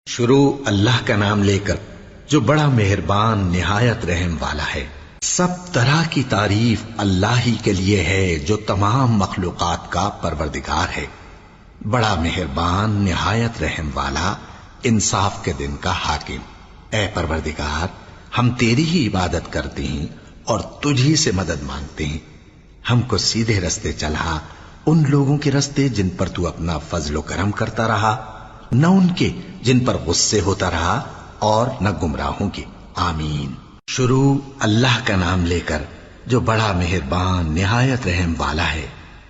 شروع اللہ کا نام لے کر جو بڑا مہربان نہایت رحم والا ہے۔ سب طرح کی تعریف اللہ ہی کے لیے ہے جو تمام مخلوقات کا پروردگار ہے، بڑا مہربان نہایت رحم والا، انصاف کے دن کا حاکم۔ اے پروردگار، ہم تیری ہی عبادت کرتے ہیں اور تجھی سے مدد مانگتے ہیں۔ ہم کو سیدھے رستے چلا، ان لوگوں کے رستے جن پر تو اپنا فضل و کرم کرتا رہا، نہ ان کے جن پر غصے ہوتا رہا، اور نہ گمراہوں کے۔ آمین۔ شروع اللہ کا نام لے کر جو بڑا مہربان نہایت رحم والا ہے۔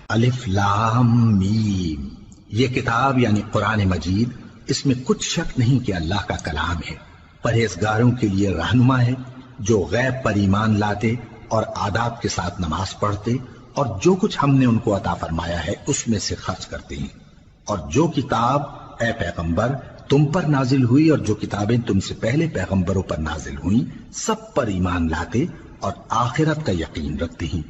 الف لام میم۔ یہ کتاب یعنی قرآن مجید، اس میں کچھ شک نہیں کہ اللہ کا کلام ہے، پرہیزگاروں کے لیے رہنما ہے، جو غیب پر ایمان لاتے اور آداب کے ساتھ نماز پڑھتے اور جو کچھ ہم نے ان کو عطا فرمایا ہے اس میں سے خرچ کرتے ہیں، اور جو کتاب اے پیغمبر تم پر نازل ہوئی اور جو کتابیں تم سے پہلے پیغمبروں پر نازل ہوئیں سب پر ایمان لاتے اور آخرت کا یقین رکھتے ہیں۔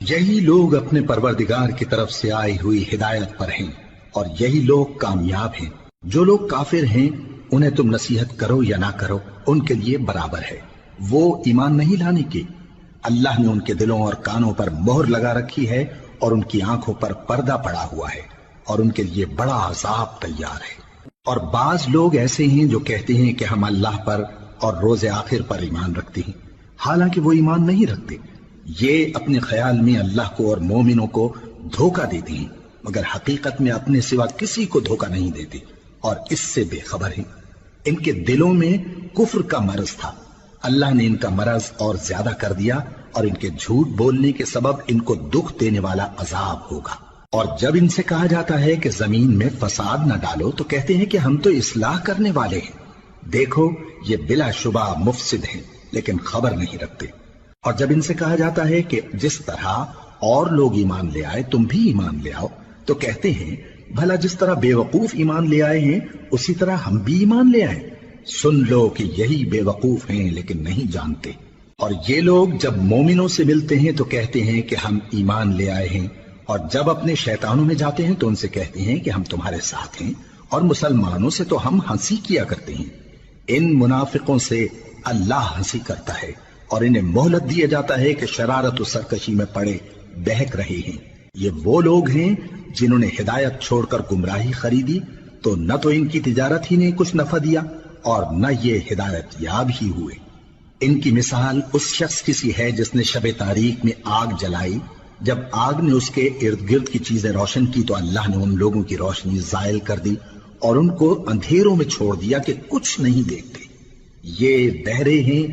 یہی لوگ اپنے پروردگار کی طرف سے آئی ہوئی ہدایت پر ہیں اور یہی لوگ کامیاب ہیں۔ جو لوگ کافر ہیں انہیں تم نصیحت کرو یا نہ کرو ان کے لیے برابر ہے، وہ ایمان نہیں لانے کے۔ اللہ نے ان کے دلوں اور کانوں پر مہر لگا رکھی ہے اور ان کی آنکھوں پر پردہ پڑا ہوا ہے اور ان کے لیے بڑا عذاب تیار ہے۔ اور بعض لوگ ایسے ہیں جو کہتے ہیں کہ ہم اللہ پر اور روز آخر پر ایمان رکھتے ہیں، حالانکہ وہ ایمان نہیں رکھتے۔ یہ اپنے خیال میں اللہ کو اور مومنوں کو دھوکہ دیتے ہیں، مگر حقیقت میں اپنے سوا کسی کو دھوکہ نہیں دیتے اور اس سے بے خبر ہیں۔ ان کے دلوں میں کفر کا مرض تھا، اللہ نے ان کا مرض اور زیادہ کر دیا اور ان کے جھوٹ بولنے کے سبب ان کو دکھ دینے والا عذاب ہوگا۔ اور جب ان سے کہا جاتا ہے کہ زمین میں فساد نہ ڈالو تو کہتے ہیں کہ ہم تو اصلاح کرنے والے ہیں۔ دیکھو یہ بلا شبہ مفسد ہیں لیکن خبر نہیں رکھتے۔ اور جب ان سے کہا جاتا ہے کہ جس طرح اور لوگ ایمان لے آئے تم بھی ایمان لے آؤ تو کہتے ہیں بھلا جس طرح بے وقوف ایمان لے آئے ہیں اسی طرح ہم بھی ایمان لے آئیں۔ سن لو کہ یہی بے وقوف ہیں لیکن نہیں جانتے۔ اور یہ لوگ جب مومنوں سے ملتے ہیں تو کہتے ہیں کہ ہم ایمان لے آئے ہیں، اور جب اپنے شیطانوں میں جاتے ہیں تو ان سے کہتے ہیں کہ ہم تمہارے ساتھ ہیں، اور مسلمانوں سے تو ہم ہنسی کیا کرتے ہیں۔ ان منافقوں سے اللہ ہنسی کرتا ہے اور انہیں مہلت دیا جاتا ہے کہ شرارت و سرکشی میں پڑے بہک رہے ہیں۔ یہ وہ لوگ ہیں جنہوں نے ہدایت چھوڑ کر گمراہی خریدی، تو نہ تو ان کی تجارت ہی نے کچھ نفع دیا اور نہ یہ ہدایت یاب ہی ہوئے۔ ان کی مثال اس شخص کی سی ہے جس نے شب تاریک میں آگ جلائی، جب آگ نے اس کے ارد گرد کی چیزیں روشن کی تو اللہ نے ان لوگوں کی روشنی زائل کر دی اور ان کو اندھیروں میں چھوڑ دیا کہ کچھ نہیں دیکھتے۔ یہ بہرے ہیں،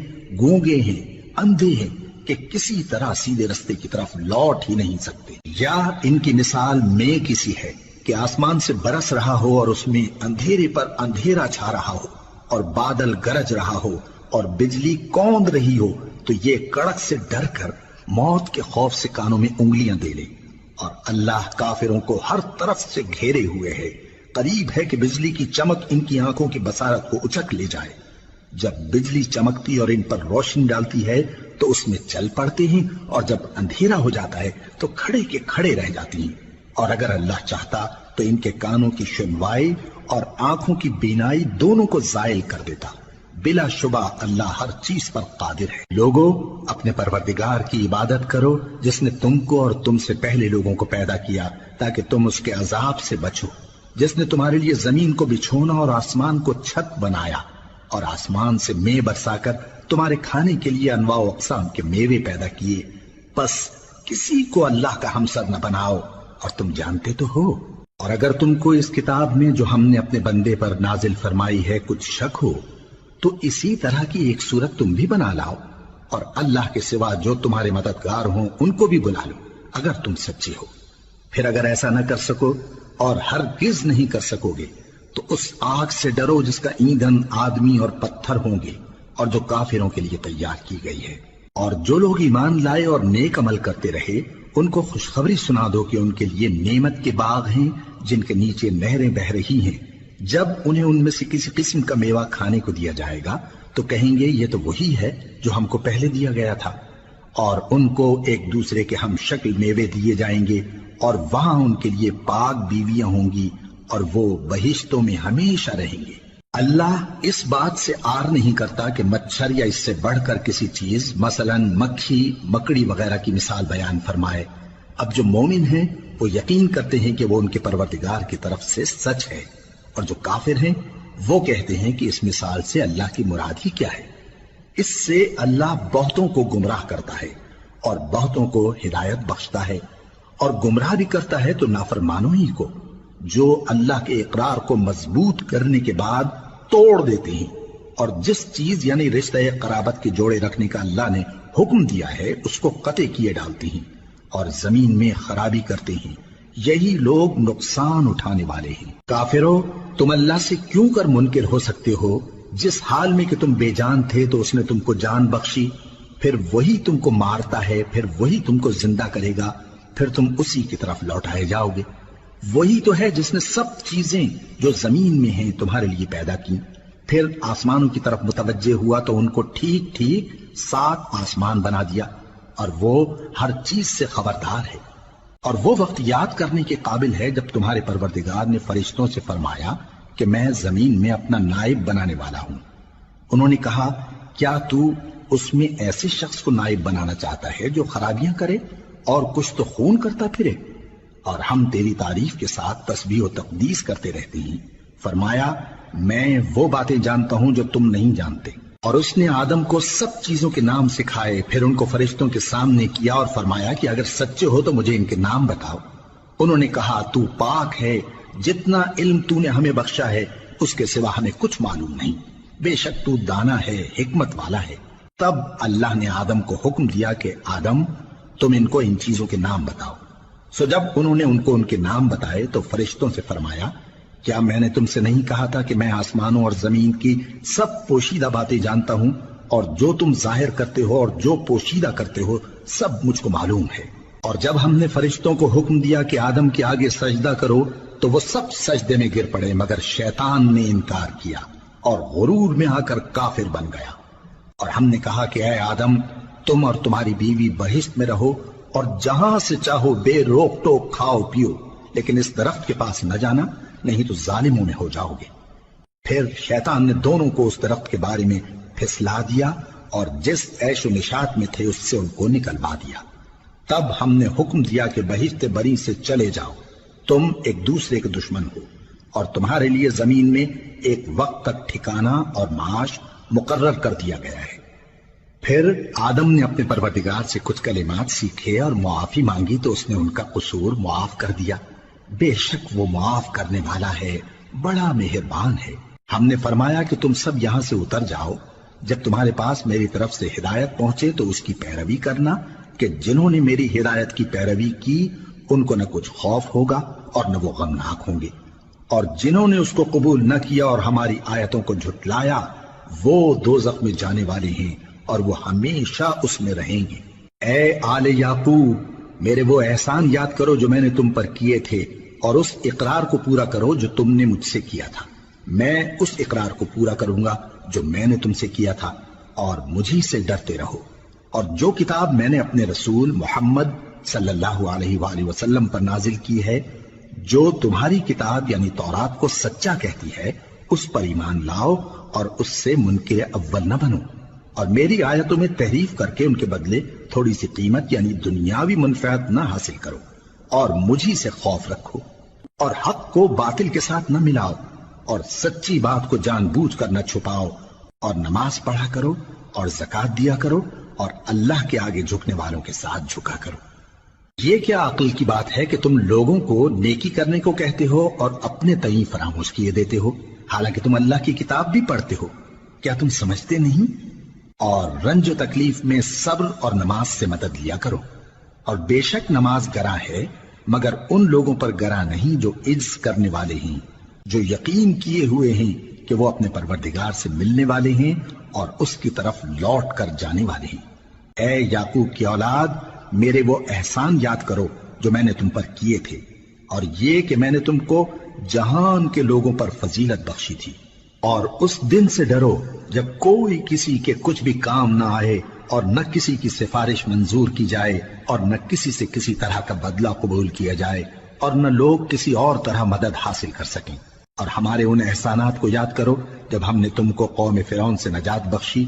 گونگے ہیں، اندھے ہیں کہ کسی طرح سیدھے رستے کی طرف لوٹ ہی نہیں سکتے۔ یا ان کی مثال میں کسی ہے کہ آسمان سے برس رہا ہو اور اس میں اندھیرے پر اندھیرا چھا رہا ہو اور بادل گرج رہا ہو اور بجلی کوند رہی ہو، تو یہ کڑک سے ڈر کر موت کے خوف سے کانوں میں انگلیاں دے لے۔ اور اللہ کافروں کو ہر طرف سے گھیرے ہوئے ہے، قریب ہے کہ بجلی کی چمک ان کی آنکھوں کی بصارت کو اچک لے جائے۔ جب بجلی چمکتی اور ان پر روشنی ڈالتی ہے تو اس میں چل پڑتے ہیں، اور جب اندھیرا ہو جاتا ہے تو کھڑے کے کھڑے رہ جاتی ہیں۔ اور اگر اللہ چاہتا تو ان کے کانوں کی سنوائی اور آنکھوں کی بینائی دونوں کو زائل کر دیتا۔ بلا شبہ اللہ ہر چیز پر قادر ہے۔ لوگو اپنے پروردگار کی عبادت کرو جس نے تم کو اور تم سے پہلے لوگوں کو پیدا کیا تاکہ تم اس کے عذاب سے بچو، جس نے تمہارے لیے زمین کو بچھونا اور آسمان کو چھت بنایا، اور آسمان سے مے برسا کر تمہارے کھانے کے لیے انواع و اقسام کے میوے پیدا کیے۔ بس کسی کو اللہ کا ہمسر نہ بناؤ، اور تم جانتے تو ہو۔ اور اگر تم کو اس کتاب میں جو ہم نے اپنے بندے پر نازل فرمائی ہے کچھ شک ہو تو اسی طرح کی ایک صورت تم بھی بنا لاؤ، اور اللہ کے سوا جو تمہارے مددگار ہوں ان کو بھی بلا لو اگر تم سچے ہو۔ پھر اگر ایسا نہ کر سکو اور ہرگز نہیں کر سکو گے تو اس آگ سے ڈرو جس کا ایندھن آدمی اور پتھر ہوں گے اور جو کافروں کے لیے تیار کی گئی ہے۔ اور جو لوگ ایمان لائے اور نیک عمل کرتے رہے ان کو خوشخبری سنا دو کہ ان کے لیے نعمت کے باغ ہیں جن کے نیچے نہریں بہہ رہی ہیں۔ جب انہیں ان میں سے کسی قسم کا میوہ کھانے کو دیا جائے گا تو کہیں گے یہ تو وہی ہے جو ہم کو پہلے دیا گیا تھا، اور ان کو ایک دوسرے کے ہم شکل میوے دیے جائیں گے، اور وہاں ان کے لیے پاک بیویاں ہوں گی اور وہ بہشتوں میں ہمیشہ رہیں گے۔ اللہ اس بات سے آر نہیں کرتا کہ مچھر یا اس سے بڑھ کر کسی چیز مثلاً مکھی مکڑی وغیرہ کی مثال بیان فرمائے۔ اب جو مومن ہیں وہ یقین کرتے ہیں کہ وہ ان کے پروردگار کی طرف سے سچ ہے، اور جو کافر ہیں وہ کہتے ہیں کہ اس مثال سے اللہ کی مراد ہی کیا ہے۔ اس سے اللہ بہتوں کو گمراہ کرتا ہے اور بہتوں کو ہدایت بخشتا ہے، اور گمراہ بھی کرتا ہے تو نافرمانوں ہی کو، جو اللہ کے اقرار کو مضبوط کرنے کے بعد توڑ دیتے ہیں، اور جس چیز یعنی رشتہ قرابت کے جوڑے رکھنے کا اللہ نے حکم دیا ہے اس کو قطع کیے ڈالتے ہیں اور زمین میں خرابی کرتے ہیں۔ یہی لوگ نقصان اٹھانے والے ہیں۔ کافرو، تم اللہ سے کیوں کر منکر ہو سکتے ہو؟ جس حال میں کہ تم بے جان تھے تو اس نے تم کو جان بخشی، پھر وہی تم کو مارتا ہے، پھر وہی تم کو زندہ کرے گا، پھر تم اسی کی طرف لوٹائے جاؤ گے۔ وہی تو ہے جس نے سب چیزیں جو زمین میں ہیں تمہارے لیے پیدا کی، پھر آسمانوں کی طرف متوجہ ہوا تو ان کو ٹھیک ٹھیک 7 آسمان بنا دیا، اور وہ ہر چیز سے خبردار ہے۔ اور وہ وقت یاد کرنے کے قابل ہے جب تمہارے پروردگار نے فرشتوں سے فرمایا کہ میں زمین میں اپنا نائب بنانے والا ہوں۔ انہوں نے کہا، کیا تو اس میں ایسے شخص کو نائب بنانا چاہتا ہے جو خرابیاں کرے اور کچھ تو خون کرتا پھرے؟ اور ہم تیری تعریف کے ساتھ تسبیح و تقدیس کرتے رہتے ہیں۔ فرمایا، میں وہ باتیں جانتا ہوں جو تم نہیں جانتے۔ اور اس نے آدم کو سب چیزوں کے نام سکھائے، پھر ان کو فرشتوں کے سامنے کیا اور فرمایا کہ اگر سچے ہو تو مجھے ان کے نام بتاؤ۔ انہوں نے کہا، تو پاک ہے، جتنا علم تو نے ہمیں بخشا ہے اس کے سوا ہمیں کچھ معلوم نہیں، بے شک تو دانا ہے، حکمت والا ہے۔ تب اللہ نے آدم کو حکم دیا کہ آدم، تم ان کو ان چیزوں کے نام بتاؤ۔ سو جب انہوں نے ان کو ان کے نام بتائے تو فرشتوں سے فرمایا، کیا میں نے تم سے نہیں کہا تھا کہ میں آسمانوں اور زمین کی سب پوشیدہ باتیں جانتا ہوں، اور جو تم ظاہر کرتے ہو اور جو پوشیدہ کرتے ہو سب مجھ کو معلوم ہے۔ اور جب ہم نے فرشتوں کو حکم دیا کہ آدم کے آگے سجدہ کرو تو وہ سب سجدے میں گر پڑے مگر شیطان نے انکار کیا اور غرور میں آ کر کافر بن گیا۔ اور ہم نے کہا کہ اے آدم، تم اور تمہاری بیوی بہشت میں رہو اور جہاں سے چاہو بے روک ٹوک کھاؤ پیو، لیکن اس درخت کے پاس نہ جانا، نہیں تو ظالموں میں ہو جاؤ گے۔ پھر شیطان نے دونوں کو اس درخت کے بارے میں پھسلا دیا اور جس عیش و نشاط میں تھے اس سے ان کو نکلوا دیا۔ تب ہم نے حکم دیا کہ بہشت بری سے چلے جاؤ، تم ایک دوسرے کے دشمن ہو، اور تمہارے لیے زمین میں ایک وقت تک ٹھکانہ اور معاش مقرر کر دیا گیا ہے۔ پھر آدم نے اپنے پروردگار سے کچھ کلمات سیکھے اور معافی مانگی تو اس نے ان کا قصور معاف کر دیا۔ بے شک وہ معاف کرنے والا ہے، بڑا مہربان ہے۔ ہم نے فرمایا کہ تم سب یہاں سے اتر جاؤ، جب تمہارے پاس میری طرف سے ہدایت پہنچے تو اس کی پیروی کرنا، کہ جنہوں نے میری ہدایت کی پیروی کی ان کو نہ کچھ خوف ہوگا اور نہ وہ غمناک ہوں گے، اور جنہوں نے اس کو قبول نہ کیا اور ہماری آیتوں کو جھٹلایا وہ دوزخ میں جانے والے ہیں اور وہ ہمیشہ اس میں رہیں گے۔ اے آل یعقوب، میرے وہ احسان یاد کرو جو میں نے تم پر کیے تھے، اور اس اقرار کو پورا کرو جو تم نے مجھ سے کیا تھا۔ میں اس اقرار کو پورا کروں گا جو میں نے تم سے کیا تھا، اور مجھی سے ڈرتے رہو۔ اور جو کتاب میں نے اپنے رسول محمد صلی اللہ علیہ وآلہ وسلم پر نازل کی ہے، جو تمہاری کتاب یعنی تورات کو سچا کہتی ہے، اس پر ایمان لاؤ اور اس سے منکر اول نہ بنو، اور میری آیتوں میں تحریف کر کے ان کے بدلے تھوڑی سی قیمت یعنی دنیاوی منفعت نہ حاصل کرو، اور مجھی سے خوف رکھو، اور حق کو باطل کے ساتھ نہ ملاؤ، اور سچی بات کو جان بوجھ کر نہ چھپاؤ، اور نماز پڑھا کرو اور زکوٰۃ دیا کرو، اور اللہ کے آگے جھکنے والوں کے ساتھ جھکا کرو۔ یہ کیا عقل کی بات ہے کہ تم لوگوں کو نیکی کرنے کو کہتے ہو اور اپنے تئیں فراموش کیے دیتے ہو، حالانکہ تم اللہ کی کتاب بھی پڑھتے ہو؟ کیا تم سمجھتے نہیں؟ اور رنج و تکلیف میں صبر اور نماز سے مدد لیا کرو، اور بے شک نماز گراں ہے مگر ان لوگوں پر گراں نہیں جو عجز کرنے والے ہیں، جو یقین کیے ہوئے ہیں کہ وہ اپنے پروردگار سے ملنے والے ہیں اور اس کی طرف لوٹ کر جانے والے ہیں۔ اے یعقوب کی اولاد، میرے وہ احسان یاد کرو جو میں نے تم پر کیے تھے، اور یہ کہ میں نے تم کو جہان کے لوگوں پر فضیلت بخشی تھی۔ اور اس دن سے ڈرو جب کوئی کسی کے کچھ بھی کام نہ آئے، اور نہ کسی کی سفارش منظور کی جائے، اور نہ کسی سے کسی طرح کا بدلہ قبول کیا جائے، اور نہ لوگ کسی اور طرح مدد حاصل کر سکیں۔ اور ہمارے ان احسانات کو یاد کرو جب ہم نے تم کو قوم فرعون سے نجات بخشی،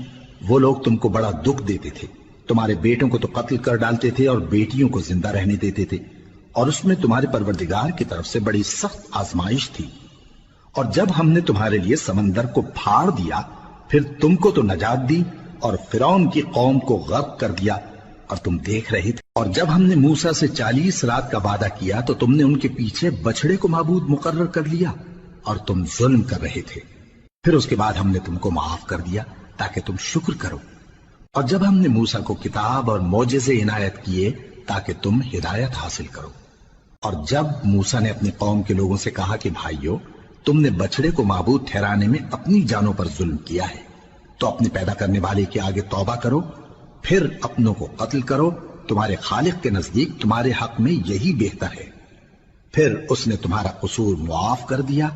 وہ لوگ تم کو بڑا دکھ دیتے تھے، تمہارے بیٹوں کو تو قتل کر ڈالتے تھے اور بیٹیوں کو زندہ رہنے دیتے تھے، اور اس میں تمہارے پروردگار کی طرف سے بڑی سخت آزمائش تھی۔ اور جب ہم نے تمہارے لیے سمندر کو پھاڑ دیا، پھر تم کو تو نجات دی اور فرعون کی قوم کو غرق کر دیا، اور تم دیکھ رہے تھے۔ اور جب ہم نے موسیٰ سے 40 رات کا وعدہ کیا تو تم نے ان کے پیچھے بچڑے کو معبود مقرر کر لیا اور تم ظلم کر رہے تھے۔ پھر اس کے بعد ہم نے تم کو معاف کر دیا تاکہ تم شکر کرو۔ اور جب ہم نے موسیٰ کو کتاب اور معجزے عنایت کیے تاکہ تم ہدایت حاصل کرو۔ اور جب موسیٰ نے اپنی قوم کے لوگوں سے کہا کہ بھائیو، تم نے بچڑے کو معبود ٹھہرانے میں اپنی جانوں پر ظلم کیا ہے، تو اپنے پیدا کرنے والے کے آگے توبہ کرو، پھر اپنوں کو قتل کرو، تمہارے خالق کے نزدیک تمہارے حق میں یہی بہتر ہے۔ پھر اس نے تمہارا قصور معاف کر دیا،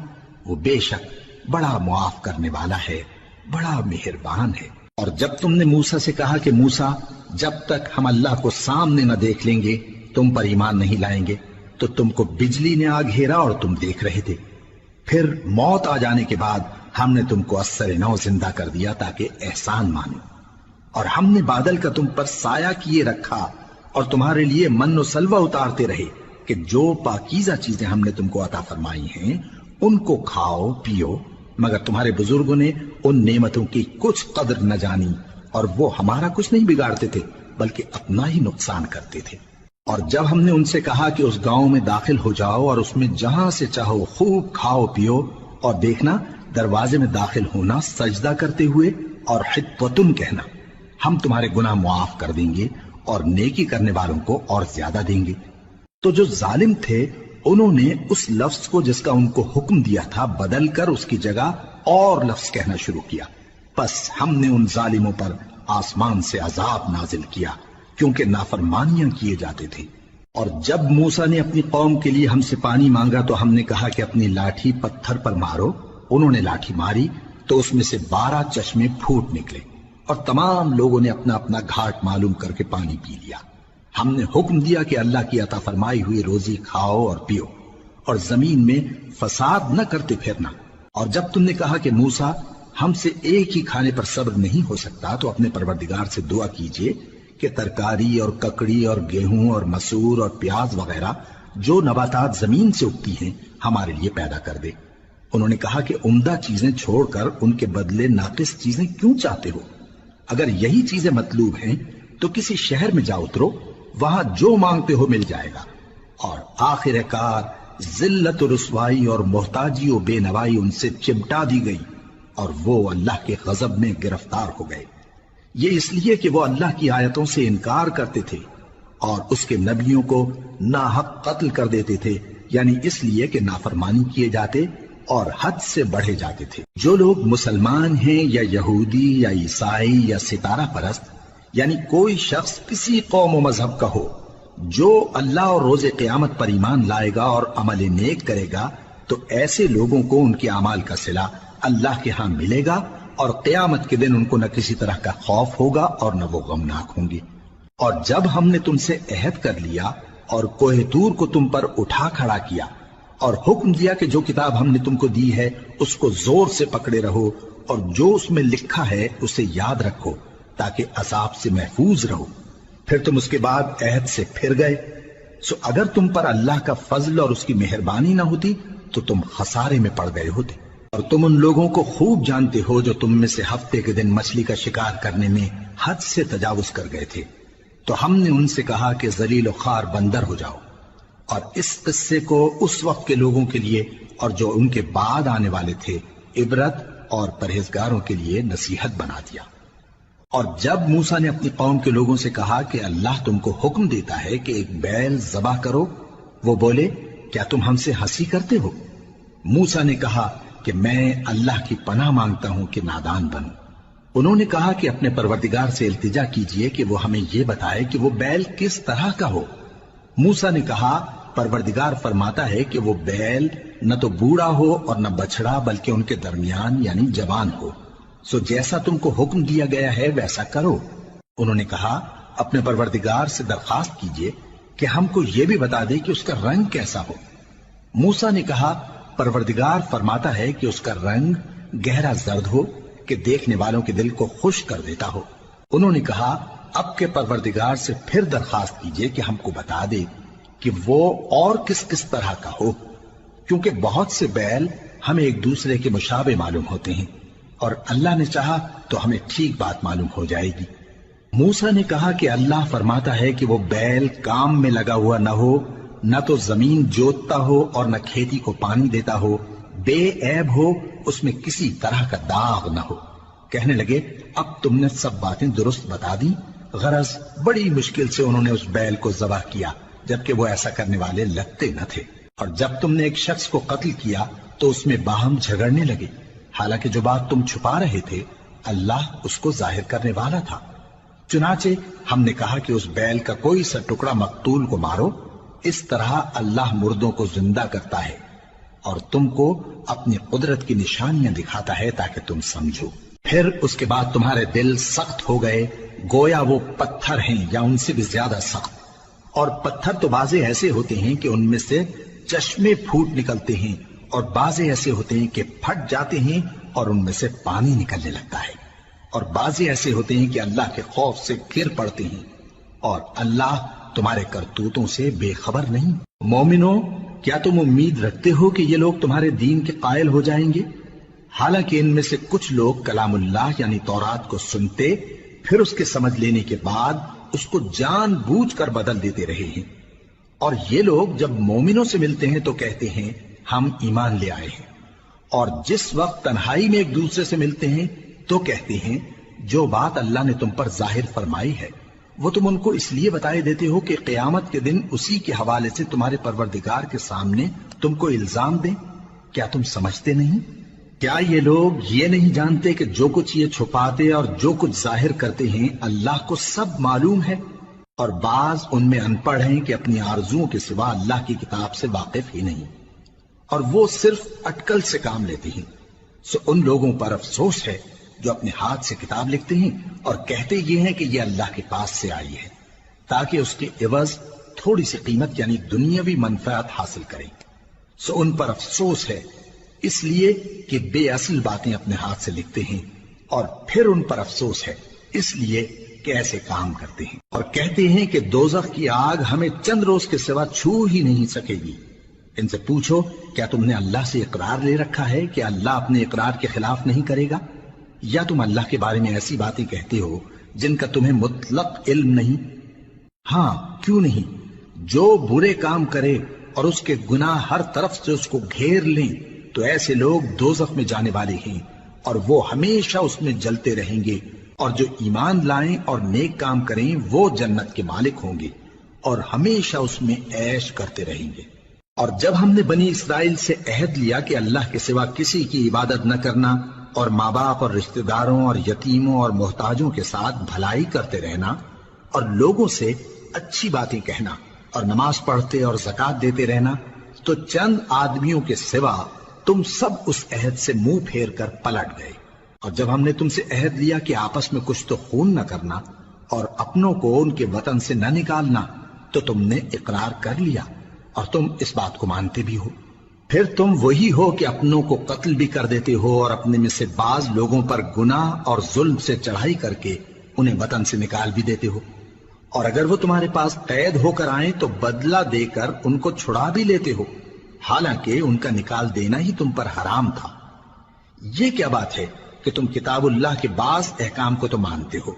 وہ بے شک بڑا معاف کرنے والا ہے، بڑا مہربان ہے۔ اور جب تم نے موسیٰ سے کہا کہ موسیٰ، جب تک ہم اللہ کو سامنے نہ دیکھ لیں گے تم پر ایمان نہیں لائیں گے، تو تم کو بجلی نے آ گھیرا اور تم دیکھ رہے تھے۔ پھر موت آ جانے کے بعد ہم نے تم کو اثر نو زندہ کر دیا تاکہ احسان مانو۔ اور ہم نے بادل کا تم پر سایہ کیے رکھا اور تمہارے لیے من و سلوہ اتارتے رہے کہ جو پاکیزہ چیزیں ہم نے تم کو عطا فرمائی ہیں ان کو کھاؤ پیو، مگر تمہارے بزرگوں نے ان نعمتوں کی کچھ قدر نہ جانی، اور وہ ہمارا کچھ نہیں بگاڑتے تھے بلکہ اپنا ہی نقصان کرتے تھے۔ اور جب ہم نے ان سے کہا کہ اس گاؤں میں داخل ہو جاؤ اور اس میں جہاں سے چاہو خوب کھاؤ پیو، اور دیکھنا دروازے میں داخل ہونا سجدہ کرتے ہوئے اور حطوۃ کہنا، ہم تمہارے گناہ معاف کر دیں گے اور نیکی کرنے والوں کو اور زیادہ دیں گے۔ تو جو ظالم تھے انہوں نے اس لفظ کو جس کا ان کو حکم دیا تھا بدل کر اس کی جگہ اور لفظ کہنا شروع کیا، پس ہم نے ان ظالموں پر آسمان سے عذاب نازل کیا کیونکہ نافرمانیاں کیے جاتے تھے۔ اور جب موسیٰ نے اپنی قوم کے لیے ہم سے پانی مانگا تو ہم نے کہا کہ اپنی لاٹھی پتھر پر مارو۔ انہوں نے لاٹھی ماری تو اس میں سے 12 چشمے پھوٹ نکلے اور تمام لوگوں نے اپنا اپنا گھاٹ معلوم کر کے پانی پی لیا۔ ہم نے حکم دیا کہ اللہ کی عطا فرمائی ہوئی روزی کھاؤ اور پیو اور زمین میں فساد نہ کرتے پھرنا۔ اور جب تم نے کہا کہ موسیٰ ہم سے ایک ہی کھانے پر صبر نہیں ہو سکتا تو اپنے پروردگار سے دعا کیجئے کہ ترکاری اور ککڑی اور گیہوں اور مسور اور پیاز وغیرہ جو نباتات زمین سے اگتی ہیں ہمارے لیے پیدا کر دے۔ انہوں نے کہا کہ عمدہ چیزیں چھوڑ کر ان کے بدلے ناقص چیزیں کیوں چاہتے ہو؟ اگر یہی چیزیں مطلوب ہیں تو کسی شہر میں جا اترو، وہاں جو مانگتے ہو مل جائے گا۔ اور آخر کار ذلت و رسوائی اور محتاجی و بے نوائی ان سے چمٹا دی گئی اور وہ اللہ کے غضب میں گرفتار ہو گئے، یہ اس لیے کہ وہ اللہ کی آیتوں سے انکار کرتے تھے اور اس کے نبیوں کو ناحق قتل کر دیتے تھے، یعنی اس لیے کہ نافرمانی کیے جاتے اور حد سے بڑھے جاتے تھے۔ جو لوگ مسلمان ہیں یا یہودی یا عیسائی یا ستارہ پرست، یعنی کوئی شخص کسی قوم و مذہب کا ہو، جو اللہ اور روز قیامت پر ایمان لائے گا اور عمل نیک کرے گا تو ایسے لوگوں کو ان کے اعمال کا صلہ اللہ کے ہاں ملے گا، اور قیامت کے دن ان کو نہ کسی طرح کا خوف ہوگا اور نہ وہ غمناک ہوں گے۔ اور جب ہم نے تم سے عہد کر لیا اور کوہ طور کو تم پر اٹھا کھڑا کیا اور حکم دیا کہ جو کتاب ہم نے تم کو دی ہے اس کو زور سے پکڑے رہو اور جو اس میں لکھا ہے اسے یاد رکھو تاکہ عذاب سے محفوظ رہو، پھر تم اس کے بعد عہد سے پھر گئے، سو اگر تم پر اللہ کا فضل اور اس کی مہربانی نہ ہوتی تو تم خسارے میں پڑ گئے ہوتے۔ اور تم ان لوگوں کو خوب جانتے ہو جو تم میں سے ہفتے کے دن مچھلی کا شکار کرنے میں حد سے تجاوز کر گئے تھے، تو ہم نے ان سے کہا کہ ذلیل و خوار بندر ہو جاؤ، اور اس قصے کو اس وقت کے لوگوں کے لیے اور جو ان کے بعد آنے والے تھے عبرت اور پرہیزگاروں کے لیے نصیحت بنا دیا۔ اور جب موسیٰ نے اپنی قوم کے لوگوں سے کہا کہ اللہ تم کو حکم دیتا ہے کہ ایک بیل ذبح کرو، وہ بولے کیا تم ہم سے ہنسی کرتے ہو؟ موسیٰ نے کہا کہ میں اللہ کی پناہ مانگتا ہوں کہ نادان بنوں۔ انہوں نے کہا کہ اپنے پروردگار سے التجا کیجئے کہ وہ ہمیں یہ بتائے کہ وہ بیل کس طرح کا ہو۔ موسیٰ نے کہا پروردگار فرماتا ہے کہ وہ بیل نہ تو بوڑھا ہو اور نہ بچڑا بلکہ ان کے درمیان یعنی جوان ہو، سو جیسا تم کو حکم دیا گیا ہے ویسا کرو۔ انہوں نے کہا اپنے پروردگار سے درخواست کیجئے کہ ہم کو یہ بھی بتا دے کہ اس کا رنگ کیسا ہو۔ موسیٰ نے کہا پروردگار فرماتا ہے کہ اس کا رنگ گہرا زرد ہو کہ دیکھنے والوں کے دل کو خوش کر دیتا ہو۔ انہوں نے کہا اب کے پروردگار سے پھر درخواست کیجئے کہ ہم کو بتا دے کہ وہ اور کس کس طرح کا ہو، کیونکہ بہت سے بیل ہمیں ایک دوسرے کے مشابہ معلوم ہوتے ہیں، اور اللہ نے چاہا تو ہمیں ٹھیک بات معلوم ہو جائے گی۔ موسیٰ نے کہا کہ اللہ فرماتا ہے کہ وہ بیل کام میں لگا ہوا نہ ہو، نہ تو زمین جوتتا ہو اور نہ کھیتی کو پانی دیتا ہو، بے عیب ہو، اس میں کسی طرح کا داغ نہ ہو۔ کہنے لگے اب تم نے سب باتیں درست بتا دی۔ غرض بڑی مشکل سے انہوں نے اس بیل کو ذبح کیا، جبکہ وہ ایسا کرنے والے لگتے نہ تھے۔ اور جب تم نے ایک شخص کو قتل کیا تو اس میں باہم جھگڑنے لگے، حالانکہ جو بات تم چھپا رہے تھے اللہ اس کو ظاہر کرنے والا تھا۔ چنانچہ ہم نے کہا کہ اس بیل کا کوئی سا ٹکڑا مقتول کو مارو، اس طرح اللہ مردوں کو زندہ کرتا ہے اور تم کو اپنی قدرت کی نشانیاں دکھاتا ہے تاکہ تم سمجھو۔ پھر اس کے بعد تمہارے دل سخت ہو گئے، گویا وہ پتھر ہیں یا ان سے بھی زیادہ سخت۔ اور پتھر تو بعضے ایسے ہوتے ہیں کہ ان میں سے چشمے پھوٹ نکلتے ہیں، اور بعضے ایسے ہوتے ہیں کہ پھٹ جاتے ہیں اور ان میں سے پانی نکلنے لگتا ہے، اور بعضے ایسے ہوتے ہیں کہ اللہ کے خوف سے گر پڑتے ہیں، اور اللہ تمہارے کرتوتوں سے بے خبر نہیں۔ مومنو، کیا تم امید رکھتے ہو کہ یہ لوگ تمہارے دین کے قائل ہو جائیں گے؟ حالانکہ ان میں سے کچھ لوگ کلام اللہ یعنی تورات کو سنتے، پھر اس کے سمجھ لینے کے بعد اس کو جان بوجھ کر بدل دیتے رہے ہیں، اور یہ لوگ جب مومنوں سے ملتے ہیں تو کہتے ہیں ہم ایمان لے آئے ہیں، اور جس وقت تنہائی میں ایک دوسرے سے ملتے ہیں تو کہتے ہیں جو بات اللہ نے تم پر ظاہر فرمائی ہے وہ تم ان کو اس لیے بتائے دیتے ہو کہ قیامت کے دن اسی کے حوالے سے تمہارے پروردگار کے سامنے تم کو الزام دیں۔ کیا تم سمجھتے نہیں؟ کیا یہ لوگ یہ نہیں جانتے کہ جو کچھ یہ چھپاتے اور جو کچھ ظاہر کرتے ہیں اللہ کو سب معلوم ہے؟ اور بعض ان میں ان پڑھ ہیں کہ اپنی آرزوؤں کے سوا اللہ کی کتاب سے واقف ہی نہیں، اور وہ صرف اٹکل سے کام لیتے ہیں۔ سو ان لوگوں پر افسوس ہے جو اپنے ہاتھ سے کتاب لکھتے ہیں اور کہتے یہ ہیں کہ یہ اللہ کے پاس سے آئی ہے، تاکہ اس کے عوض تھوڑی سی قیمت یعنی دنیاوی منفعت حاصل کریں۔ سو ان پر افسوس ہے اس لیے کہ بے اصل باتیں اپنے ہاتھ سے لکھتے ہیں، اور پھر ان پر افسوس ہے اس لیے کہ ایسے کام کرتے ہیں، اور کہتے ہیں کہ دوزخ کی آگ ہمیں چند روز کے سوا چھو ہی نہیں سکے گی۔ ان سے پوچھو کیا تم نے اللہ سے اقرار لے رکھا ہے کہ اللہ اپنے اقرار کے خلاف نہیں کرے گا، یا تم اللہ کے بارے میں ایسی باتیں کہتے ہو جن کا تمہیں مطلق علم نہیں؟ ہاں کیوں نہیں، جو برے کام کرے اور اس کے گناہ ہر طرف سے اس کو گھیر لیں تو ایسے لوگ دوزخ میں جانے والے ہیں، اور وہ ہمیشہ اس میں جلتے رہیں گے، اور جو ایمان لائیں اور نیک کام کریں وہ جنت کے مالک ہوں گے اور ہمیشہ اس میں عیش کرتے رہیں گے۔ اور جب ہم نے بنی اسرائیل سے عہد لیا کہ اللہ کے سوا کسی کی عبادت نہ کرنا، اور ماں باپ اور رشتہ داروں اور یتیموں اور محتاجوں کے ساتھ بھلائی کرتے رہنا، اور لوگوں سے اچھی باتیں کہنا، اور نماز پڑھتے اور زکوٰۃ دیتے رہنا، تو چند آدمیوں کے سوا تم سب اس عہد سے منہ پھیر کر پلٹ گئے۔ اور جب ہم نے تم سے عہد لیا کہ آپس میں کچھ تو خون نہ کرنا اور اپنوں کو ان کے وطن سے نہ نکالنا، تو تم نے اقرار کر لیا اور تم اس بات کو مانتے بھی ہو۔ پھر تم وہی ہو کہ اپنوں کو قتل بھی کر دیتے ہو، اور اپنے میں سے بعض لوگوں پر گناہ اور ظلم سے چڑھائی کر کے انہیں وطن سے نکال بھی دیتے ہو، اور اگر وہ تمہارے پاس قید ہو کر آئیں تو بدلہ دے کر ان کو چھڑا بھی لیتے ہو، حالانکہ ان کا نکال دینا ہی تم پر حرام تھا۔ یہ کیا بات ہے کہ تم کتاب اللہ کے بعض احکام کو تو مانتے ہو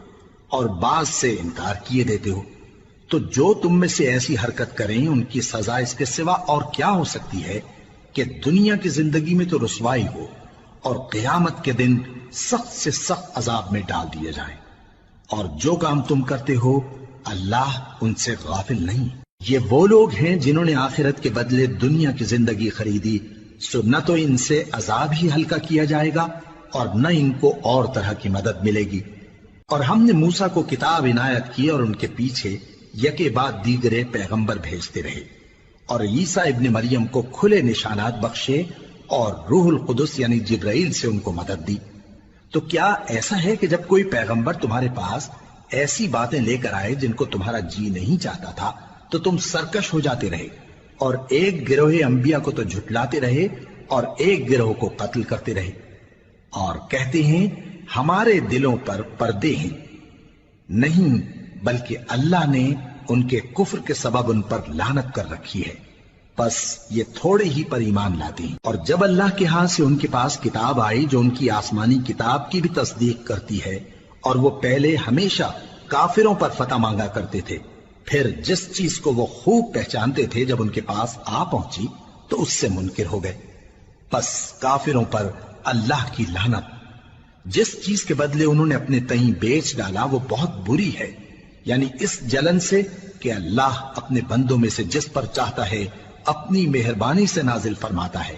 اور بعض سے انکار کیے دیتے ہو؟ تو جو تم میں سے ایسی حرکت کریں ان کی سزا اس کے سوا اور کیا ہو سکتی ہے کہ دنیا کی زندگی میں تو رسوائی ہو اور قیامت کے دن سخت سے سخت عذاب میں ڈال دیے جائیں۔ اور جو کام تم کرتے ہو اللہ ان سے غافل نہیں۔ یہ وہ لوگ ہیں جنہوں نے آخرت کے بدلے دنیا کی زندگی خریدی، سو نہ تو ان سے عذاب ہی ہلکا کیا جائے گا اور نہ ان کو اور طرح کی مدد ملے گی۔ اور ہم نے موسیٰ کو کتاب عنایت کی اور ان کے پیچھے یکے بعد دیگرے پیغمبر بھیجتے رہے، اور عیسیٰ ابن مریم کو کھلے نشانات بخشے اور روح القدس یعنی جبرائیل سے ان کو مدد دی۔ تو کیا ایسا ہے کہ جب کوئی پیغمبر تمہارے پاس ایسی باتیں لے کر آئے جن کو تمہارا جی نہیں چاہتا تھا تو تم سرکش ہو جاتے رہے، اور ایک گروہ انبیاء کو تو جھٹلاتے رہے اور ایک گروہ کو قتل کرتے رہے؟ اور کہتے ہیں ہمارے دلوں پر پردے ہیں، نہیں بلکہ اللہ نے ان کے کفر کے سبب ان پر لعنت کر رکھی ہے، بس یہ تھوڑے ہی پر ایمان لاتے ہیں۔ اور جب اللہ کے ہاں سے ان کے پاس کتاب آئی جو ان کی آسمانی کتاب کی بھی تصدیق کرتی ہے، اور وہ پہلے ہمیشہ کافروں پر فتح مانگا کرتے تھے، پھر جس چیز کو وہ خوب پہچانتے تھے جب ان کے پاس آ پہنچی تو اس سے منکر ہو گئے، بس کافروں پر اللہ کی لعنت۔ جس چیز کے بدلے انہوں نے اپنے تئیں بیچ ڈالا وہ بہت بری ہے، یعنی اس جلن سے کہ اللہ اپنے بندوں میں سے جس پر چاہتا ہے اپنی مہربانی سے نازل فرماتا ہے۔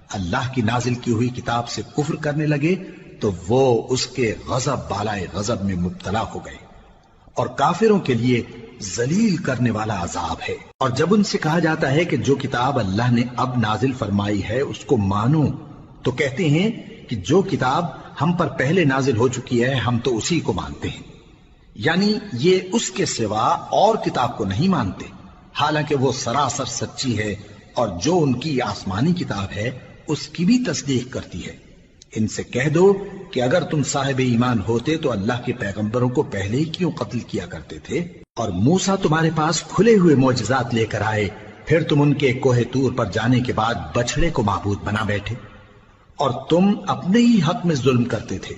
اللہ کی نازل کی ہوئی کتاب سے کفر کرنے لگے تو وہ اس کے غضب بالائے غضب میں مبتلا ہو گئے، اور کافروں کے لیے ذلیل کرنے والا عذاب ہے۔ اور جب ان سے کہا جاتا ہے کہ جو کتاب اللہ نے اب نازل فرمائی ہے اس کو مانو، تو کہتے ہیں کہ جو کتاب ہم پر پہلے نازل ہو چکی ہے ہم تو اسی کو مانتے ہیں، یعنی یہ اس کے سوا اور کتاب کو نہیں مانتے، حالانکہ وہ سراسر سچی ہے، اور جو ان کی آسمانی کتاب ہے اس کی بھی تصدیق کرتی ہے۔ ان سے کہہ دو کہ اگر تم صاحب ایمان ہوتے تو اللہ کے پیغمبروں کو پہلے ہی کیوں قتل کیا کرتے تھے؟ اور موسیٰ تمہارے پاس کھلے ہوئے معجزات لے کر آئے، پھر تم ان کے کوہ طور پر جانے کے بعد بچڑے کو معبود بنا بیٹھے، اور تم اپنے ہی حق میں ظلم کرتے تھے۔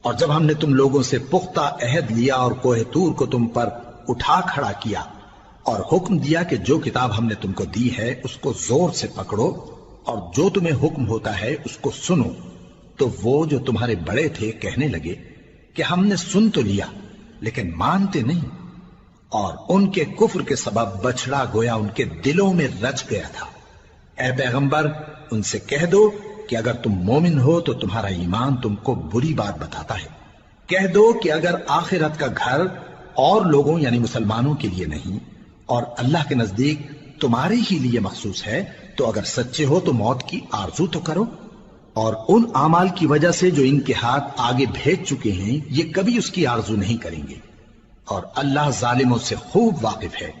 اور جب ہم نے تم لوگوں سے پختہ عہد لیا اور کوہ طور کو تم پر اٹھا کھڑا کیا اور حکم دیا کہ جو کتاب ہم نے تم کو دی ہے اس کو زور سے پکڑو اور جو تمہیں حکم ہوتا ہے اس کو سنو، تو وہ جو تمہارے بڑے تھے کہنے لگے کہ ہم نے سن تو لیا لیکن مانتے نہیں، اور ان کے کفر کے سبب بچڑا گویا ان کے دلوں میں رچ گیا تھا۔ اے پیغمبر ان سے کہہ دو کہ اگر تم مومن ہو تو تمہارا ایمان تم کو بری بات بتاتا ہے۔ کہہ دو کہ اگر آخرت کا گھر اور لوگوں یعنی مسلمانوں کے لیے نہیں اور اللہ کے نزدیک تمہارے ہی لیے مخصوص ہے تو اگر سچے ہو تو موت کی آرزو تو کرو، اور ان اعمال کی وجہ سے جو ان کے ہاتھ آگے بھیج چکے ہیں یہ کبھی اس کی آرزو نہیں کریں گے، اور اللہ ظالموں سے خوب واقف ہے۔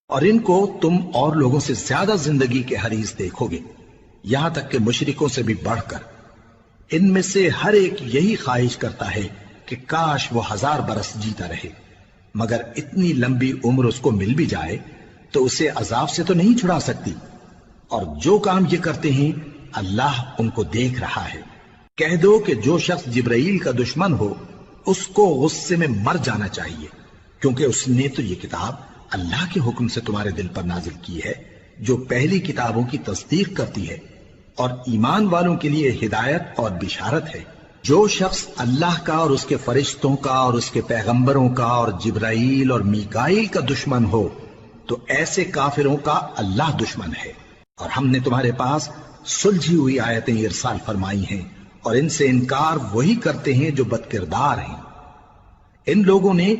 اور ان کو تم اور لوگوں سے زیادہ زندگی کے حریص دیکھو گے، یہاں تک کہ مشرکوں سے بھی بڑھ کر۔ ان میں سے ہر ایک یہی خواہش کرتا ہے کہ کاش وہ 1000 برس جیتا رہے، مگر اتنی لمبی عمر اس کو مل بھی جائے تو اسے عذاب سے تو نہیں چھڑا سکتی، اور جو کام یہ کرتے ہیں اللہ ان کو دیکھ رہا ہے۔ کہہ دو کہ جو شخص جبرائیل کا دشمن ہو اس کو غصے میں مر جانا چاہیے، کیونکہ اس نے تو یہ کتاب اللہ کے حکم سے تمہارے دل پر نازل کی ہے جو پہلی کتابوں کی تصدیق کرتی ہے، اور ایمان والوں کے لیے ہدایت اور بشارت ہے۔ جو شخص اللہ کا اور اس کے فرشتوں کا اور اس کے پیغمبروں کا اور جبرائیل اور میکائیل کا دشمن ہو تو ایسے کافروں کا اللہ دشمن ہے۔ اور ہم نے تمہارے پاس سلجھی ہوئی آیتیں ارسال فرمائی ہیں، اور ان سے انکار وہی کرتے ہیں جو بد کردار ہیں۔ ان لوگوں نے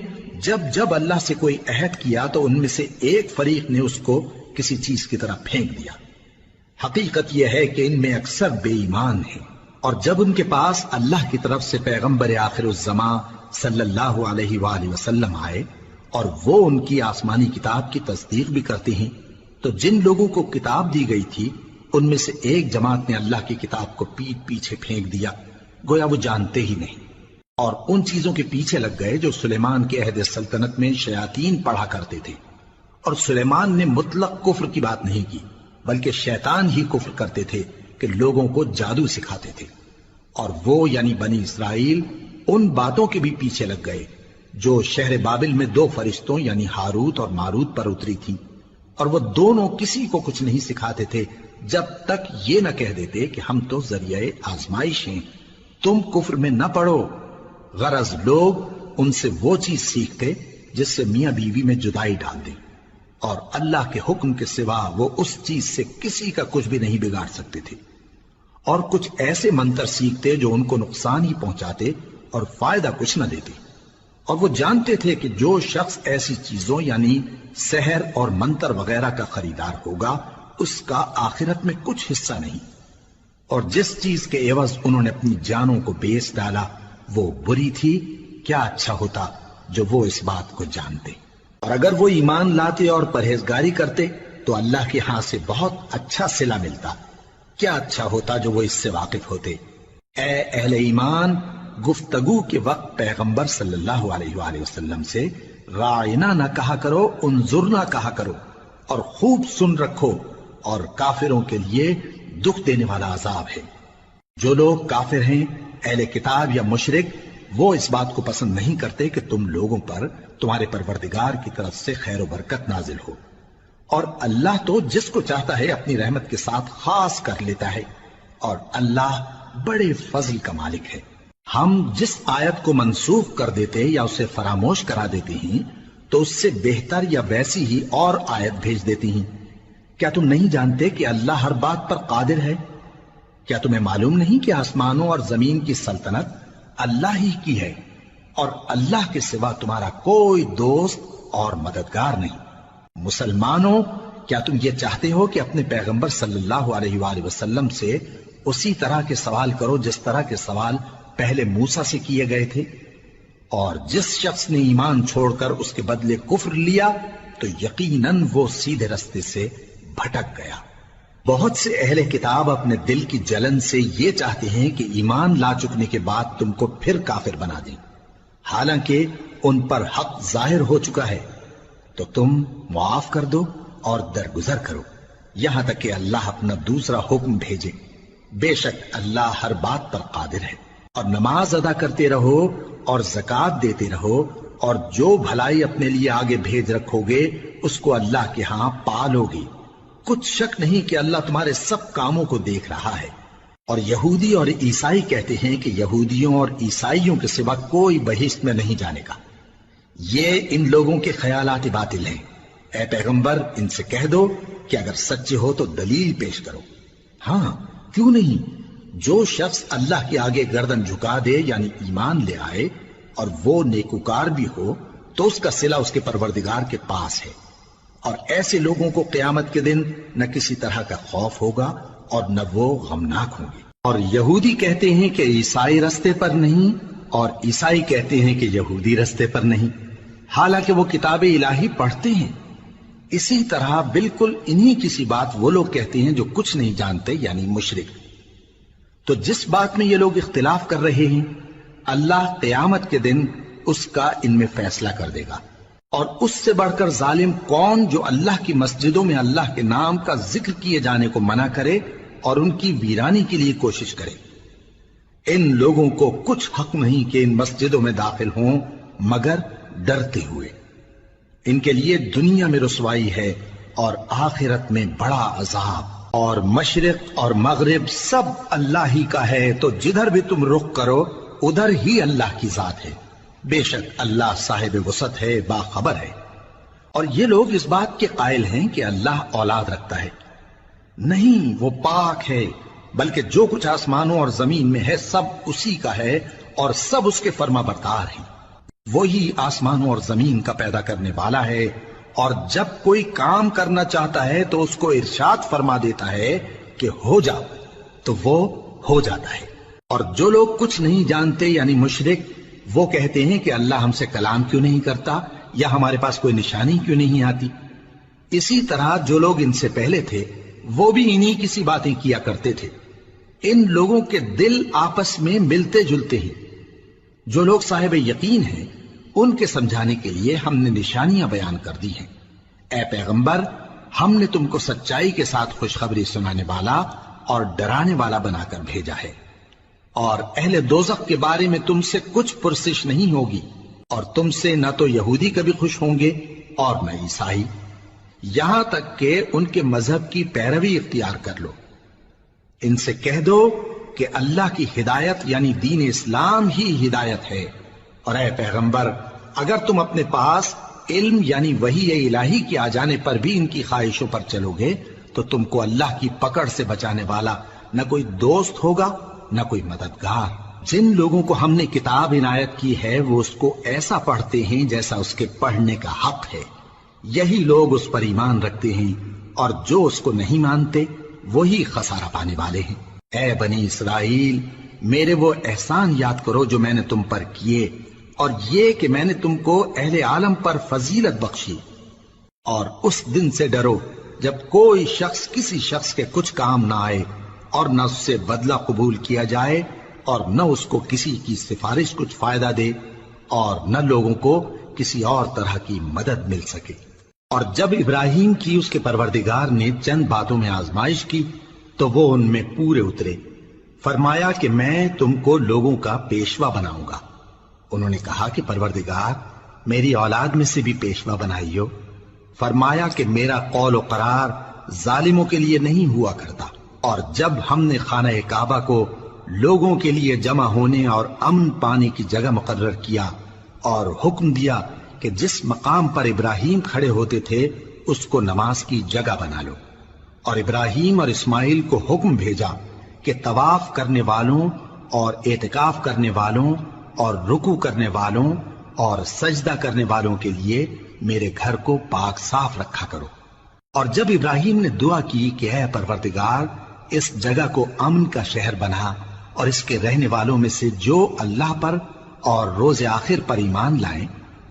جب جب اللہ سے کوئی عہد کیا تو ان میں سے ایک فریق نے اس کو کسی چیز کی طرح پھینک دیا۔ حقیقت یہ ہے کہ ان میں اکثر بے ایمان ہیں، اور جب ان کے پاس اللہ کی طرف سے پیغمبر آخر الزماں صلی اللہ علیہ وآلہ وسلم آئے اور وہ ان کی آسمانی کتاب کی تصدیق بھی کرتے ہیں، تو جن لوگوں کو کتاب دی گئی تھی ان میں سے ایک جماعت نے اللہ کی کتاب کو پیٹ پیچھے پھینک دیا، گویا وہ جانتے ہی نہیں، اور ان چیزوں کے پیچھے لگ گئے جو سلیمان کے عہد سلطنت میں شیاطین پڑھا کرتے تھے۔ اور سلیمان نے مطلق کفر کی بات نہیں کی، بلکہ شیطان ہی کفر کرتے تھے کہ لوگوں کو جادو سکھاتے تھے، اور وہ یعنی بنی اسرائیل ان باتوں کے بھی پیچھے لگ گئے جو شہر بابل میں 2 فرشتوں یعنی ہاروت اور ماروت پر اتری تھی، اور وہ دونوں کسی کو کچھ نہیں سکھاتے تھے جب تک یہ نہ کہہ دیتے کہ ہم تو ذریعہ آزمائش ہیں، تم کفر میں نہ پڑو۔ غرض لوگ ان سے وہ چیز سیکھتے جس سے میاں بیوی میں جدائی ڈال دیں، اور اللہ کے حکم کے سوا وہ اس چیز سے کسی کا کچھ بھی نہیں بگاڑ سکتے تھے، اور کچھ ایسے منتر سیکھتے جو ان کو نقصان ہی پہنچاتے اور فائدہ کچھ نہ دیتے، اور وہ جانتے تھے کہ جو شخص ایسی چیزوں یعنی سحر اور منتر وغیرہ کا خریدار ہوگا اس کا آخرت میں کچھ حصہ نہیں، اور جس چیز کے عوض انہوں نے اپنی جانوں کو بیچ ڈالا وہ بری تھی۔ کیا اچھا ہوتا جو وہ اس بات کو جانتے، اور اگر وہ ایمان لاتے اور پرہیزگاری کرتے تو اللہ کے ہاں سے بہت اچھا صلہ ملتا۔ کیا اچھا ہوتا جو وہ اس سے واقف ہوتے۔ اے اہل ایمان، گفتگو کے وقت پیغمبر صلی اللہ علیہ وآلہ وسلم سے رائنا نہ کہا کرو، انظرنا کہا کرو، اور خوب سن رکھو، اور کافروں کے لیے دکھ دینے والا عذاب ہے۔ جو لوگ کافر ہیں، اہل کتاب یا مشرک، وہ اس بات کو پسند نہیں کرتے کہ تم لوگوں پر تمہارے پروردگار کی طرف سے خیر و برکت نازل ہو، اور اللہ تو جس کو چاہتا ہے اپنی رحمت کے ساتھ خاص کر لیتا ہے، اور اللہ بڑے فضل کا مالک ہے۔ ہم جس آیت کو منسوخ کر دیتے یا اسے فراموش کرا دیتے ہیں تو اس سے بہتر یا ویسی ہی اور آیت بھیج دیتی ہیں۔ کیا تم نہیں جانتے کہ اللہ ہر بات پر قادر ہے؟ کیا تمہیں معلوم نہیں کہ آسمانوں اور زمین کی سلطنت اللہ ہی کی ہے، اور اللہ کے سوا تمہارا کوئی دوست اور مددگار نہیں؟ مسلمانوں، کیا تم یہ چاہتے ہو کہ اپنے پیغمبر صلی اللہ علیہ وآلہ وسلم سے اسی طرح کے سوال کرو جس طرح کے سوال پہلے موسیٰ سے کیے گئے تھے؟ اور جس شخص نے ایمان چھوڑ کر اس کے بدلے کفر لیا تو یقیناً وہ سیدھے رستے سے بھٹک گیا۔ بہت سے اہل کتاب اپنے دل کی جلن سے یہ چاہتے ہیں کہ ایمان لا چکنے کے بعد تم کو پھر کافر بنا دیں، حالانکہ ان پر حق ظاہر ہو چکا ہے۔ تو تم معاف کر دو اور درگزر کرو یہاں تک کہ اللہ اپنا دوسرا حکم بھیجے۔ بے شک اللہ ہر بات پر قادر ہے۔ اور نماز ادا کرتے رہو اور زکوٰۃ دیتے رہو، اور جو بھلائی اپنے لیے آگے بھیج رکھو گے اس کو اللہ کے ہاں پالو گے۔ کچھ شک نہیں کہ اللہ تمہارے سب کاموں کو دیکھ رہا ہے۔ اور یہودی اور عیسائی کہتے ہیں کہ یہودیوں اور عیسائیوں کے سوا کوئی بہشت میں نہیں جانے گا۔ یہ ان لوگوں کے خیالات باطل ہیں۔ اے پیغمبر، ان سے کہہ دو کہ اگر سچے ہو تو دلیل پیش کرو۔ ہاں، کیوں نہیں؟ جو شخص اللہ کے آگے گردن جھکا دے یعنی ایمان لے آئے اور وہ نیکوکار بھی ہو تو اس کا صلہ اس کے پروردگار کے پاس ہے، اور ایسے لوگوں کو قیامت کے دن نہ کسی طرح کا خوف ہوگا اور نہ وہ غمناک ہوں گے۔ اور یہودی کہتے ہیں کہ عیسائی رستے پر نہیں، اور عیسائی کہتے ہیں کہ یہودی رستے پر نہیں، حالانکہ وہ کتاب الہی پڑھتے ہیں۔ اسی طرح بالکل انہی کسی بات وہ لوگ کہتے ہیں جو کچھ نہیں جانتے یعنی مشرک۔ تو جس بات میں یہ لوگ اختلاف کر رہے ہیں اللہ قیامت کے دن اس کا ان میں فیصلہ کر دے گا۔ اور اس سے بڑھ کر ظالم کون جو اللہ کی مسجدوں میں اللہ کے نام کا ذکر کیے جانے کو منع کرے اور ان کی ویرانی کے لیے کوشش کرے۔ ان لوگوں کو کچھ حق نہیں کہ ان مسجدوں میں داخل ہوں مگر ڈرتے ہوئے۔ ان کے لیے دنیا میں رسوائی ہے اور آخرت میں بڑا عذاب۔ اور مشرق اور مغرب سب اللہ ہی کا ہے، تو جدھر بھی تم رخ کرو ادھر ہی اللہ کی ذات ہے۔ بے شک اللہ صاحب وسعت ہے، باخبر ہے۔ اور یہ لوگ اس بات کے قائل ہیں کہ اللہ اولاد رکھتا ہے۔ نہیں، وہ پاک ہے، بلکہ جو کچھ آسمانوں اور زمین میں ہے سب اسی کا ہے، اور سب اس کے فرما بردار ہیں۔ وہی آسمانوں اور زمین کا پیدا کرنے والا ہے، اور جب کوئی کام کرنا چاہتا ہے تو اس کو ارشاد فرما دیتا ہے کہ ہو جا، تو وہ ہو جاتا ہے۔ اور جو لوگ کچھ نہیں جانتے یعنی مشرک، وہ کہتے ہیں کہ اللہ ہم سے کلام کیوں نہیں کرتا، یا ہمارے پاس کوئی نشانی کیوں نہیں آتی۔ اسی طرح جو لوگ ان سے پہلے تھے وہ بھی انہی کسی باتیں کیا کرتے تھے۔ ان لوگوں کے دل آپس میں ملتے جلتے ہیں۔ جو لوگ صاحب یقین ہیں ان کے سمجھانے کے لیے ہم نے نشانیاں بیان کر دی ہیں۔ اے پیغمبر، ہم نے تم کو سچائی کے ساتھ خوشخبری سنانے والا اور ڈرانے والا بنا کر بھیجا ہے، اور اہل دوزخ کے بارے میں تم سے کچھ پرسش نہیں ہوگی، اور تم سے نہ تو یہودی کبھی خوش ہوں گے اور نہ عیسائی، یہاں تک کہ ان کے مذہب کی پیروی اختیار کر لو۔ ان سے کہہ دو کہ اللہ کی ہدایت یعنی دین اسلام ہی ہدایت ہے، اور اے پیغمبر اگر تم اپنے پاس علم یعنی وحی الہی کے آ جانے پر بھی ان کی خواہشوں پر چلو گے تو تم کو اللہ کی پکڑ سے بچانے والا نہ کوئی دوست ہوگا نہ کوئی مددگار۔ جن لوگوں کو ہم نے کتاب عنایت کی ہے وہ اس کو ایسا پڑھتے ہیں جیسا اس کے پڑھنے کا حق ہے، یہی لوگ اس پر ایمان رکھتے ہیں، اور جو اس کو نہیں مانتے وہی خسارہ پانے والے ہیں۔ اے بنی اسرائیل، میرے وہ احسان یاد کرو جو میں نے تم پر کیے، اور یہ کہ میں نے تم کو اہل عالم پر فضیلت بخشی، اور اس دن سے ڈرو جب کوئی شخص کسی شخص کے کچھ کام نہ آئے اور نہ اس سے بدلہ قبول کیا جائے، اور نہ اس کو کسی کی سفارش کچھ فائدہ دے اور نہ لوگوں کو کسی اور طرح کی مدد مل سکے۔ اور جب ابراہیم کی اس کے پروردگار نے چند باتوں میں آزمائش کی تو وہ ان میں پورے اترے۔ فرمایا کہ میں تم کو لوگوں کا پیشوا بناؤں گا۔ انہوں نے کہا کہ پروردگار میری اولاد میں سے بھی پیشوا بنائیو۔ فرمایا کہ میرا قول و قرار ظالموں کے لیے نہیں ہوا کرتا۔ اور جب ہم نے خانہ کعبہ کو لوگوں کے لیے جمع ہونے اور امن پانے کی جگہ مقرر کیا اور حکم دیا کہ جس مقام پر ابراہیم کھڑے ہوتے تھے اس کو نماز کی جگہ بنا لو، اور ابراہیم اور اسماعیل کو حکم بھیجا کہ طواف کرنے والوں اور اعتکاف کرنے والوں اور رکوع کرنے والوں اور سجدہ کرنے والوں کے لیے میرے گھر کو پاک صاف رکھا کرو۔ اور جب ابراہیم نے دعا کی کہ اے پروردگار اس جگہ کو امن کا شہر بنا اور اس کے رہنے والوں میں سے جو اللہ پر اور روز آخر پر ایمان لائیں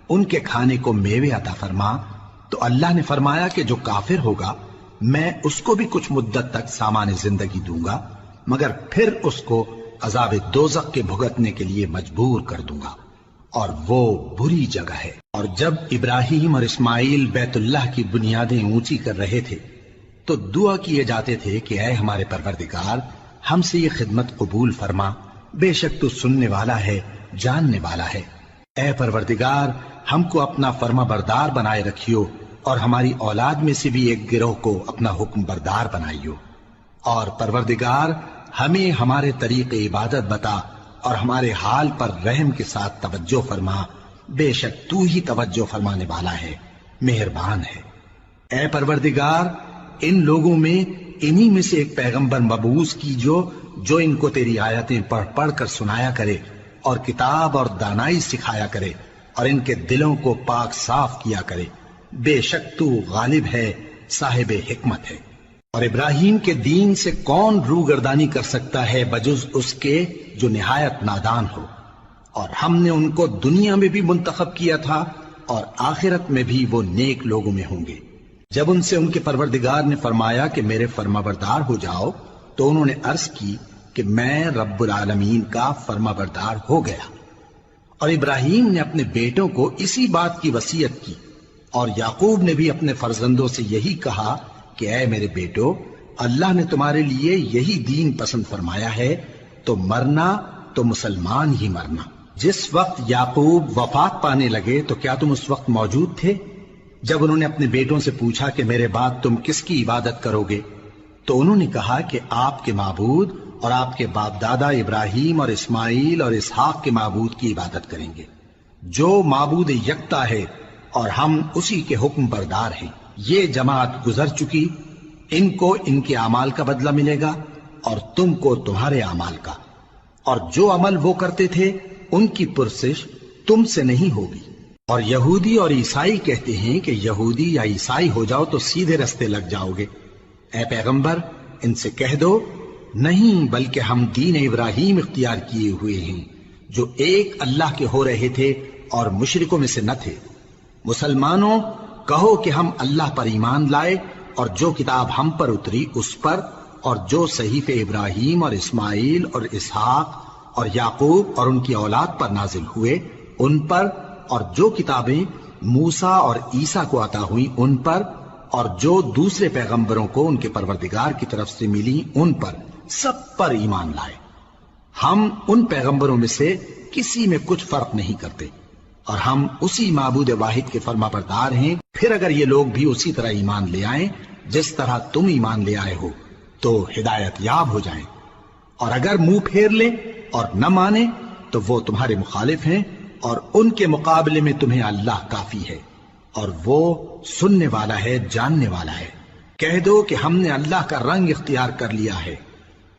ان کے کھانے کو میوے عطا فرما، تو اللہ نے فرمایا کہ جو کافر ہوگا میں اس کو بھی کچھ مدت تک سامان زندگی دوں گا، مگر پھر اس کو عذاب دوزخ کے بھگتنے کے لیے مجبور کر دوں گا، اور وہ بری جگہ ہے۔ اور جب ابراہیم اور اسماعیل بیت اللہ کی بنیادیں اونچی کر رہے تھے تو دعا کیے جاتے تھے کہ اے ہمارے پروردگار ہم سے یہ خدمت قبول فرما، بے شک تو سننے والا ہے، جاننے والا ہے۔ اے پروردگار ہم کو اپنا فرما بردار بنائے رکھیو، اور ہماری اولاد میں سے بھی ایک گروہ کو اپنا حکم بردار بنائیو، اور پروردگار ہمیں ہمارے طریق عبادت بتا اور ہمارے حال پر رحم کے ساتھ توجہ فرما، بے شک تو ہی توجہ فرمانے والا ہے، مہربان ہے۔ اے پروردگار ان لوگوں میں انہی میں سے ایک پیغمبر مبعوث کیجو جو ان کو تیری آیتیں پڑھ پڑھ کر سنایا کرے اور کتاب اور دانائی سکھایا کرے اور ان کے دلوں کو پاک صاف کیا کرے، بے شک تو غالب ہے، صاحب حکمت ہے۔ اور ابراہیم کے دین سے کون روگردانی کر سکتا ہے بجز اس کے جو نہایت نادان ہو، اور ہم نے ان کو دنیا میں بھی منتخب کیا تھا اور آخرت میں بھی وہ نیک لوگوں میں ہوں گے۔ جب ان سے ان کے پروردگار نے فرمایا کہ میرے فرما بردار ہو جاؤ تو انہوں نے عرض کی کہ میں رب العالمین کا فرما بردار ہو گیا۔ اور ابراہیم نے اپنے بیٹوں کو اسی بات کی وصیت کی، اور یعقوب نے بھی اپنے فرزندوں سے یہی کہا کہ اے میرے بیٹو اللہ نے تمہارے لیے یہی دین پسند فرمایا ہے، تو مرنا تو مسلمان ہی مرنا۔ جس وقت یعقوب وفات پانے لگے تو کیا تم اس وقت موجود تھے جب انہوں نے اپنے بیٹوں سے پوچھا کہ میرے بعد تم کس کی عبادت کرو گے؟ تو انہوں نے کہا کہ آپ کے معبود اور آپ کے باپ دادا ابراہیم اور اسماعیل اور اسحاق کے معبود کی عبادت کریں گے، جو معبود یکتا ہے اور ہم اسی کے حکم بردار ہیں۔ یہ جماعت گزر چکی، ان کو ان کے اعمال کا بدلہ ملے گا اور تم کو تمہارے اعمال کا، اور جو عمل وہ کرتے تھے ان کی پرسش تم سے نہیں ہوگی۔ اور یہودی اور عیسائی کہتے ہیں کہ یہودی یا عیسائی ہو جاؤ تو سیدھے رستے لگ جاؤ گے۔ اے پیغمبر ان سے کہہ دو نہیں، بلکہ ہم دین ابراہیم اختیار کیے ہوئے ہیں جو ایک اللہ کے ہو رہے تھے اور مشرکوں میں سے نہ تھے۔ مسلمانوں کہو کہ ہم اللہ پر ایمان لائے اور جو کتاب ہم پر اتری اس پر، اور جو صحیفے ابراہیم اور اسماعیل اور اسحاق اور یعقوب اور ان کی اولاد پر نازل ہوئے ان پر، اور جو کتابیں موسیٰ اور عیسیٰ کو عطا ہوئیں ان پر، اور جو دوسرے پیغمبروں کو ان کے پروردگار کی طرف سے ملی ان پر، سب پر ایمان لائے۔ ہم ان پیغمبروں میں سے کسی میں کچھ فرق نہیں کرتے، اور ہم اسی معبود واحد کے فرما بردار ہیں۔ پھر اگر یہ لوگ بھی اسی طرح ایمان لے آئیں جس طرح تم ایمان لے آئے ہو تو ہدایت یاب ہو جائیں، اور اگر منہ پھیر لیں اور نہ مانیں تو وہ تمہارے مخالف ہیں، اور ان کے مقابلے میں تمہیں اللہ کافی ہے، اور وہ سننے والا ہے، جاننے والا ہے۔ کہہ دو کہ ہم نے اللہ کا رنگ اختیار کر لیا ہے،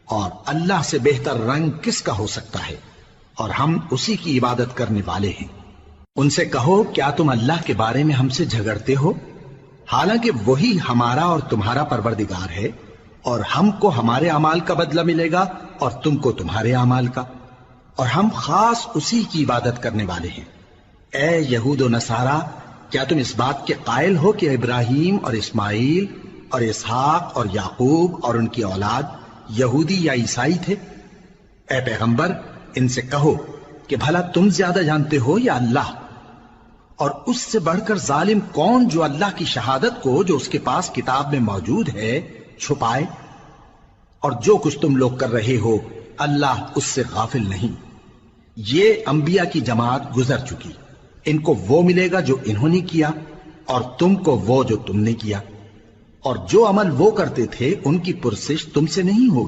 اور اللہ سے بہتر رنگ کس کا ہو سکتا ہے، اور ہم اسی کی عبادت کرنے والے ہیں۔ ان سے کہو کیا تم اللہ کے بارے میں ہم سے جھگڑتے ہو، حالانکہ وہی ہمارا اور تمہارا پروردگار ہے، اور ہم کو ہمارے اعمال کا بدلہ ملے گا اور تم کو تمہارے اعمال کا، اور ہم خاص اسی کی عبادت کرنے والے ہیں۔ اے یہود و نصارا کیا تم اس بات کے قائل ہو کہ ابراہیم اور اسماعیل اور اسحاق اور یعقوب اور ان کی اولاد یہودی یا عیسائی تھے؟ اے پیغمبر ان سے کہو کہ بھلا تم زیادہ جانتے ہو یا اللہ؟ اور اس سے بڑھ کر ظالم کون جو اللہ کی شہادت کو جو اس کے پاس کتاب میں موجود ہے چھپائے؟ اور جو کچھ تم لوگ کر رہے ہو اللہ اس سے غافل نہیں۔ یہ انبیاء کی جماعت گزر چکی، ان کو وہ ملے گا جو انہوں نے کیا اور تم کو وہ جو تم نے کیا، اور جو عمل وہ کرتے تھے ان کی پرسش تم سے نہیں ہوگی۔